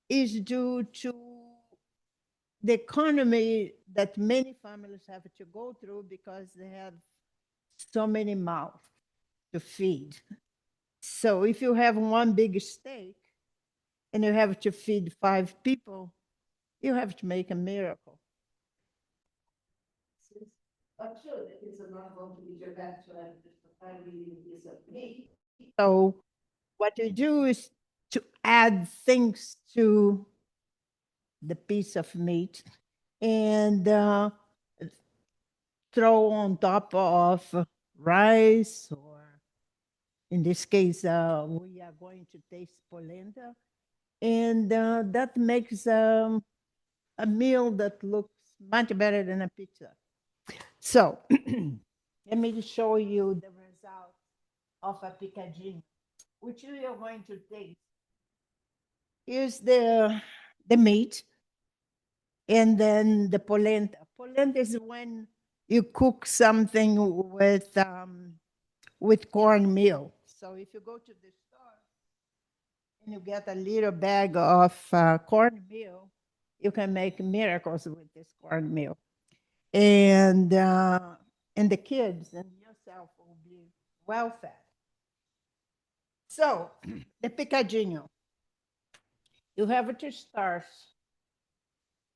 Speaker 8: is due to the economy that many families have to go through because they have so many mouths to feed. So if you have one big steak and you have to feed 5 people, you have to make a miracle. So what you do is to add things to the piece of meat and throw on top of rice, or in this case, we are going to taste polenta. And that makes a meal that looks much better than a pizza. So let me show you the result of a picadinho, which you are going to taste. Here's the meat, and then the polenta. Polenta is when you cook something with cornmeal. So if you go to the store and you get a little bag of cornmeal, you can make miracles with this cornmeal. And the kids and yourself will be well fed. So the picadinho, you have to start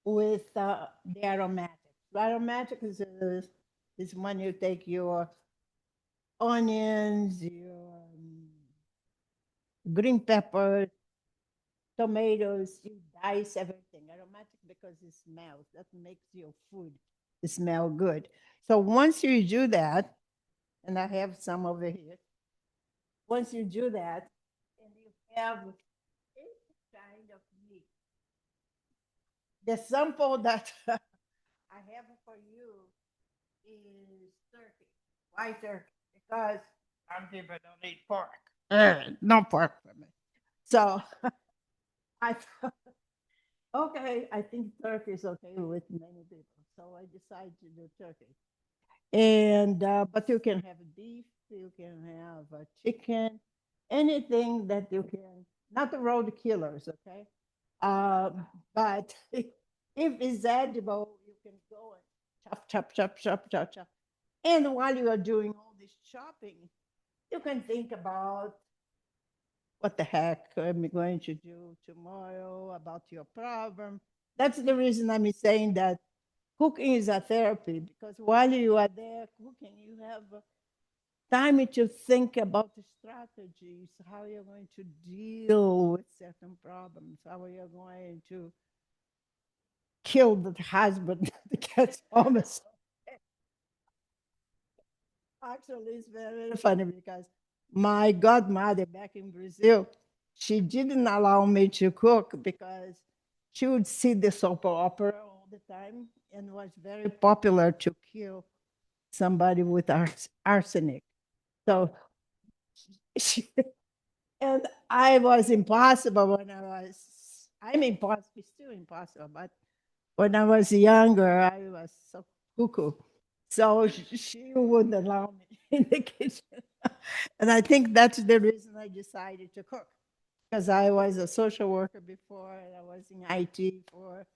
Speaker 8: with the aromatic. The aromatic is when you take your onions, your green peppers, tomatoes, you dice everything. Aromatic because it smells. That makes your food smell good. So once you do that, and I have some over here, once you do that, and you have any kind of meat, the sample that I have for you is turkey, white turkey, because some people don't eat pork. No pork for me. So I thought, okay, I think turkey is okay with many people. So I decided to do turkey. And but you can have beef, you can have chicken, anything that you can, not the road killers, okay? But if it's edible, you can go and chop. And while you are doing all this chopping, you can think about what the heck am I going to do tomorrow about your problem. That's the reason I'm saying that cooking is a therapy, because while you are there cooking, you have time to think about the strategies, how you're going to deal with certain problems, how you're going to kill the husband that gets home. Actually, it's very funny because my godmother back in Brazil, she didn't allow me to cook because she would see the soap opera all the time. and was very popular to kill somebody with arsenic. So, she, and I was impossible when I'm impossible, still impossible, but when I was younger, I was so cuckoo. So she wouldn't allow me in the kitchen. And I think that's the reason I decided to cook, because I was a social worker before, and I was in IT for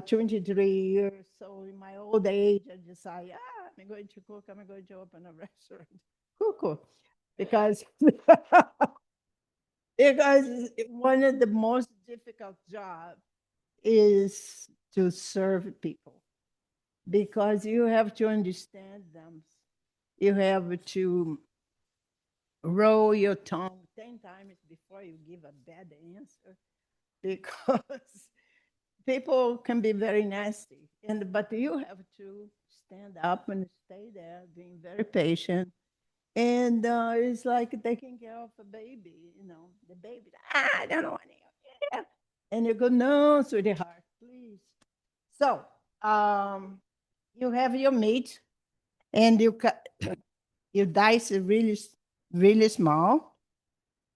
Speaker 8: 23 years. So in my old age, I decided, I'm going to cook, I'm going to open a restaurant. Cuckoo. Because because one of the most difficult jobs is to serve people, because you have to understand them. You have to roll your tongue 10 times before you give a bad answer, because people can be very nasty. But you have to stand up and stay there, being very patient. And it's like taking care of a baby, the baby, I don't want to. And you go, no, sweetheart, please. So you have your meat, and you cut, you dice it really, really small.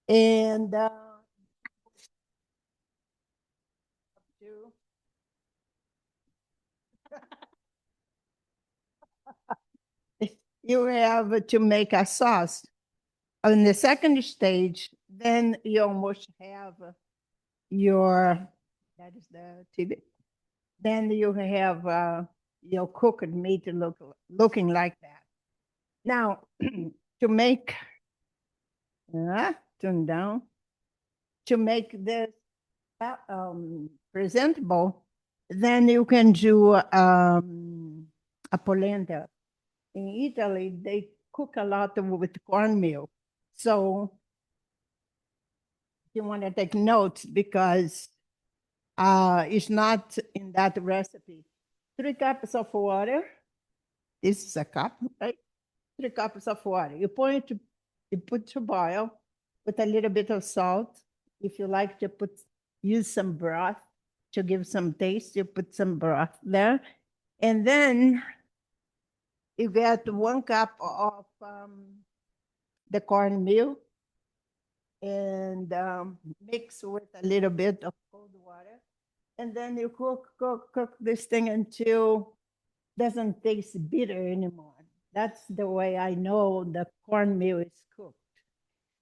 Speaker 8: And you- you have to make a sauce. On the second stage, then you almost have your, that is the TV. Then you have your cooked meat looking like that. Now, to make, turn down, to make this presentable, then you can do a polenta. In Italy, they cook a lot with cornmeal. So you want to take notes, because it's not in that recipe. 3 cups of water. This is a cup, right? 3 cups of water. You put to boil with a little bit of salt. If you like to use some broth to give some taste, you put some broth there. And then you get 1 cup of the cornmeal, and mix with a little bit of cold water. And then you cook this thing until it doesn't taste bitter anymore. That's the way I know the cornmeal is cooked.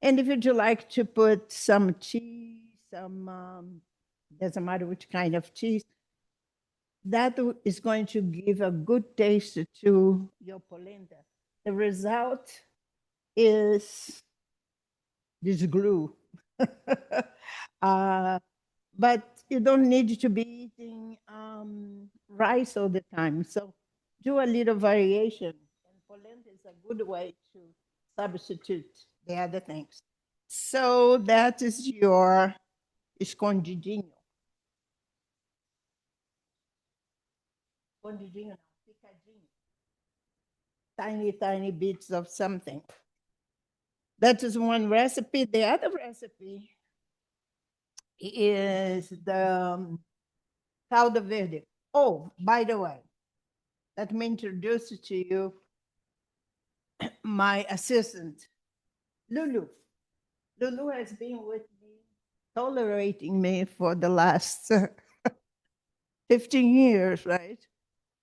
Speaker 8: And if you'd like to put some cheese, doesn't matter which kind of cheese, that is going to give a good taste to your polenta. The result is this glue. But you don't need to be eating rice all the time. So do a little variation. And polenta is a good way to substitute the other things. So that is your escondidinho. Escondidinho, não, picadinho. Tiny, tiny bits of something. That is one recipe. The other recipe is the caldo verde. Oh, by the way, let me introduce to you my assistant, Lulu. Lulu has been with me, tolerating me for the last 15 years, right?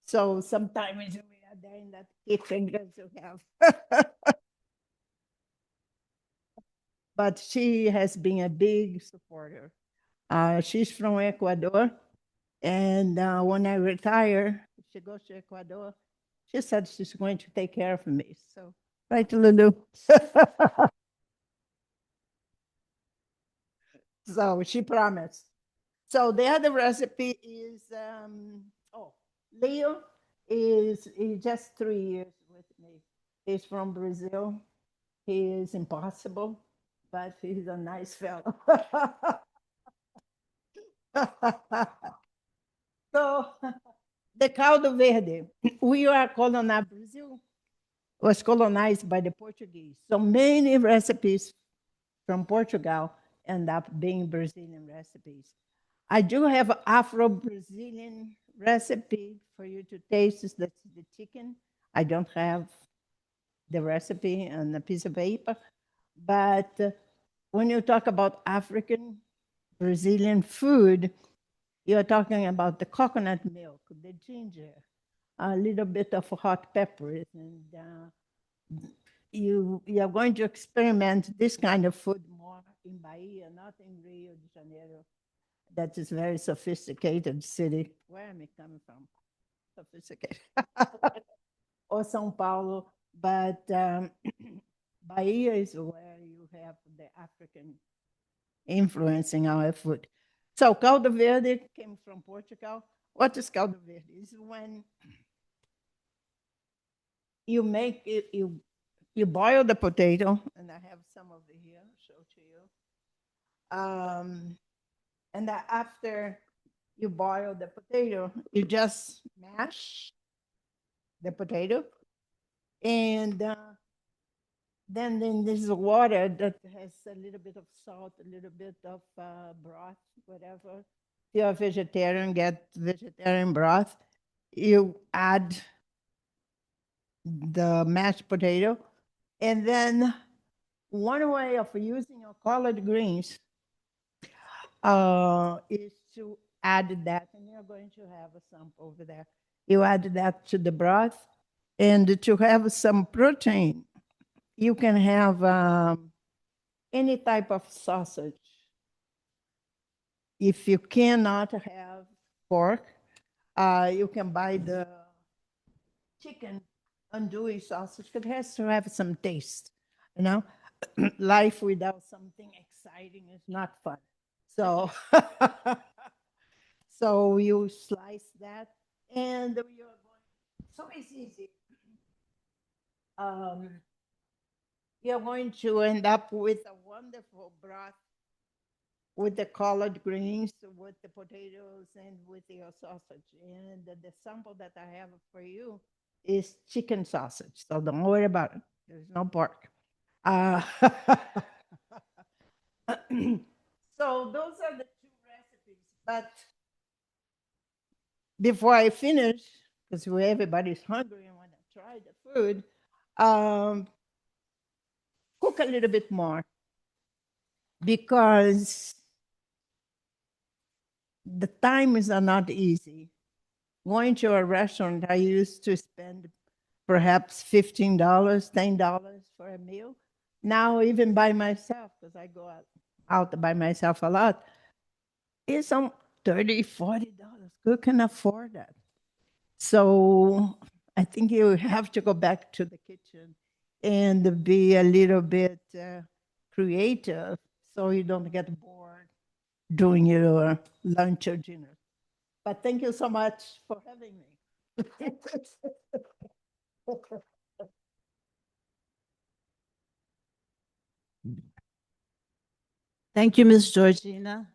Speaker 8: So sometimes we are there in that kitchen because we have. But she has been a big supporter. She's from Ecuador. And when I retire, she goes to Ecuador. She said she's going to take care of me. So, right, Lulu? So she promised. So the other recipe is, Leo is just 3 years with me. He's from Brazil. He is impossible, but he's a nice fellow. So the caldo verde, we are colonized, Brazil was colonized by the Portuguese. So many recipes from Portugal end up being Brazilian recipes. I do have Afro-Brazilian recipe for you to taste is the chicken. I don't have the recipe on a piece of paper, but when you talk about African Brazilian food, you're talking about the coconut milk, the ginger, a little bit of hot peppers, and you're going to experiment this kind of food more in Bahia, not in Rio de Janeiro. That is very sophisticated city. Where am I coming from? Sophisticated. Or São Paulo, but Bahia is where you have the African influencing our food. So caldo verde came from Portugal. What is caldo verde? It's when you make it, you boil the potato, and I have some over here, show to you. And that after you boil the potato, you just mash the potato, and then there's water that has a little bit of salt, a little bit of broth, whatever. If you're a vegetarian, get vegetarian broth. You add the mashed potato, and then one way of using your collard greens is to add that, and you're going to have a sample over there. You add that to the broth, and to have some protein, you can have any type of sausage. If you cannot have pork, you can buy the chicken andouille sausage. It has to have some taste, you know. Life without something exciting is not fun. So, so you slice that, and you're going. So it's easy. You're going to end up with a wonderful broth with the collard greens, with the potatoes, and with your sausage. And the sample that I have for you is chicken sausage. So don't worry about it. There's no pork. So those are the two recipes. But before I finish, because everybody's hungry and want to try the food, cook a little bit more, because the times are not easy. Going to a restaurant, I used to spend perhaps $15, $10 for a meal. Now, even by myself, because I go out by myself a lot, it's some $30, $40. Who can afford that? So I think you have to go back to the kitchen and be a little bit creative, so you don't get bored doing your lunch or dinner. But thank you so much for having me.
Speaker 1: Thank you, Ms. Georgina.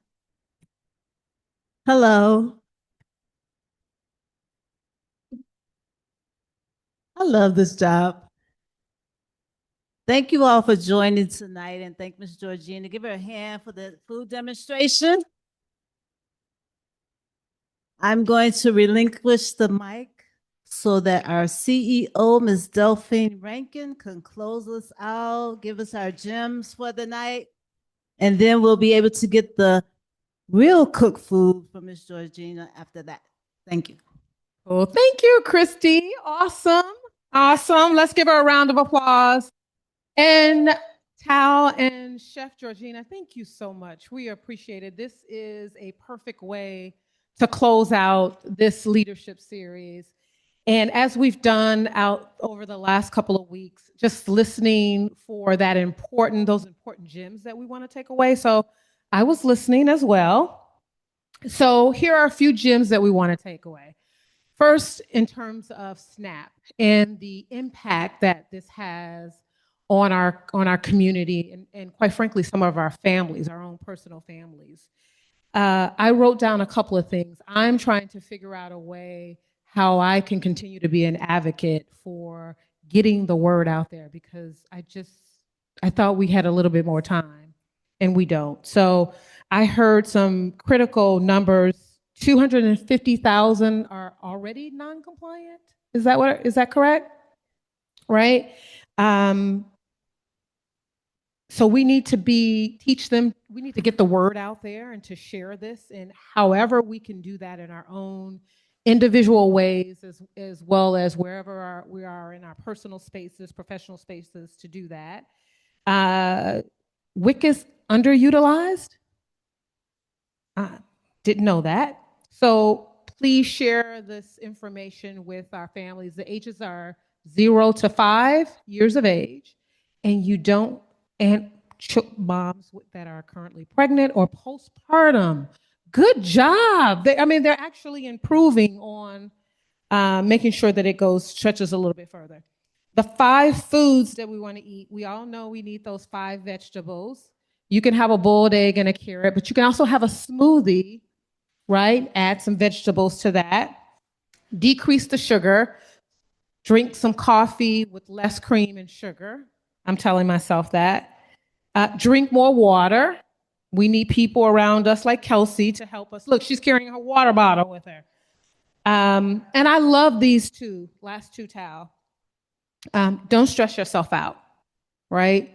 Speaker 1: Hello. I love this job. Thank you all for joining tonight, and thank Ms. Georgina. Give her a hand for the food demonstration. I'm going to relinquish the mic so that our CEO, Ms. Delphine Rankin, can close us out, give us our gems for the night, and then we'll be able to get the real cooked food from Ms. Georgina after that. Thank you.
Speaker 3: Well, thank you, Christy. Awesome. Awesome. Let's give her a round of applause. And Tal and Chef Georgina, thank you so much. We appreciate it. This is a perfect way to close out this leadership series. And as we've done out over the last couple of weeks, just listening for those important gems that we want to take away. So I was listening as well. So here are a few gems that we want to take away. First, in terms of SNAP and the impact that this has on our community and quite frankly, some of our families, our own personal families. I wrote down a couple of things. I'm trying to figure out a way how I can continue to be an advocate for getting the word out there, because I thought we had a little bit more time and we don't. So I heard some critical numbers 250,000 are already non-compliant. Is that correct? Right? So we need to teach them, we need to get the word out there and to share this, and however we can do that in our own individual ways, as well as wherever we are in our personal spaces, professional spaces, to do that. WIC is underutilized. Didn't know that. So please share this information with our families. The ages are 0 to 5 years of age, and moms that are currently pregnant or postpartum. Good job. They're actually improving on making sure that it stretches a little bit further. The 5 foods that we want to eat, we all know we need those 5 vegetables. You can have a boiled egg and a carrot, but you can also have a smoothie, right? Add some vegetables to that. Decrease the sugar. Drink some coffee with less cream and sugar. I'm telling myself that. Drink more water. We need people around us like Kelsey to help us. Look, she's carrying her water bottle with her. And I love these last two, Tal. Don't stress yourself out, right?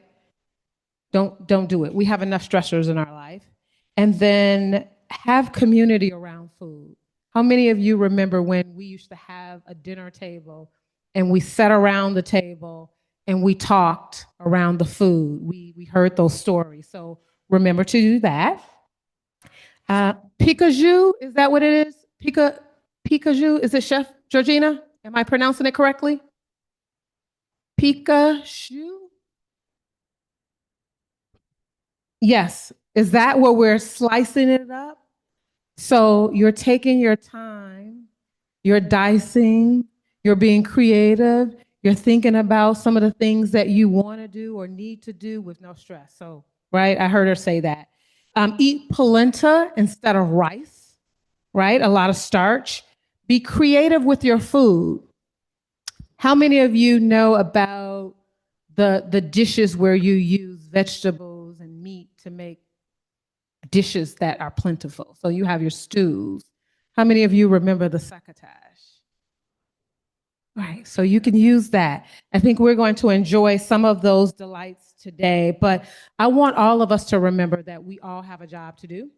Speaker 3: Don't do it. We have enough stressors in our life. And then have community around food. How many of you remember when we used to have a dinner table and we sat around the table and we talked around the food? We heard those stories. So remember to do that. Picajou, is that what it is? Picajou, is it Chef Georgina? Am I pronouncing it correctly? Picajou? Yes. Is that where we're slicing it up? So you're taking your time, you're dicing, you're being creative, you're thinking about some of the things that you want to do or need to do with no stress. So, right, I heard her say that. Eat polenta instead of rice, right? A lot of starch. Be creative with your food. How many of you know about the dishes where you use vegetables and meat to make dishes that are plentiful? So you have your stews. How many of you remember the succotash? Right, so you can use that. I think we're going to enjoy some of those delights today, but I want all of us to remember that we all have a job to do,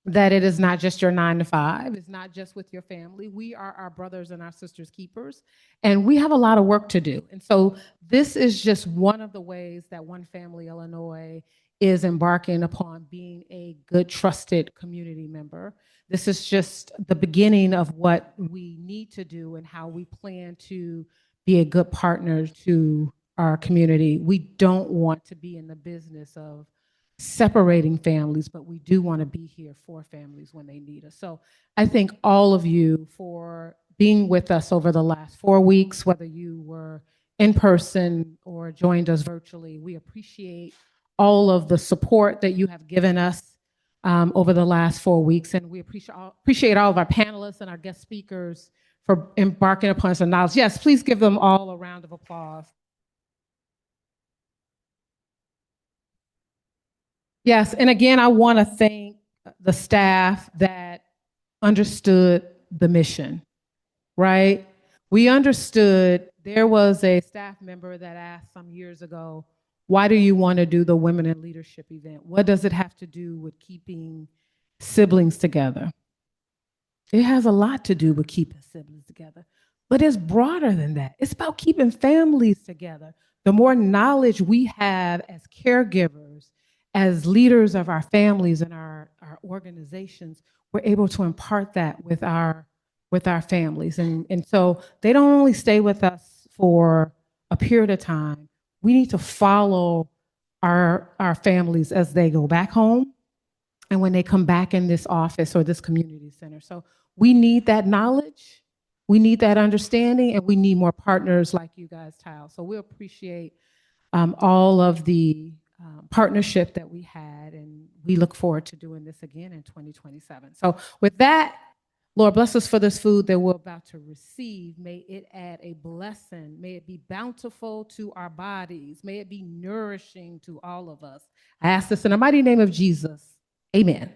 Speaker 3: that it is not just your 9 to 5, it's not just with your family. We are our brothers and our sisters' keepers, and we have a lot of work to do. And so this is just one of the ways that One Family Illinois is embarking upon being a good, trusted community member. This is just the beginning of what we need to do and how we plan to be a good partner to our community. We don't want to be in the business of separating families, but we do want to be here for families when they need us. So I thank all of you for being with us over the last 4 weeks, whether you were in person or joined us virtually. We appreciate all of the support that you have given us over the last 4 weeks. And we appreciate all of our panelists and our guest speakers for embarking upon some knowledge. Yes, please give them all a round of applause. Yes, and again, I want to thank the staff that understood the mission, right? We understood. There was a staff member that asked some years ago, why do you want to do the Women in Leadership event? What does it have to do with keeping siblings together? It has a lot to do with keeping siblings together, but it's broader than that. It's about keeping families together. The more knowledge we have as caregivers, as leaders of our families and our organizations, we're able to impart that with our families. And so they don't only stay with us for a period of time. We need to follow our families as they go back home and when they come back in this office or this community center. So we need that knowledge, we need that understanding, and we need more partners like you guys, Tal. So we appreciate all of the partnership that we had, and we look forward to doing this again in 2027. So with that, Lord, bless us for this food that we're about to receive. May it add a blessing. May it be bountiful to our bodies. May it be nourishing to all of us. I ask this in the mighty name of Jesus. Amen.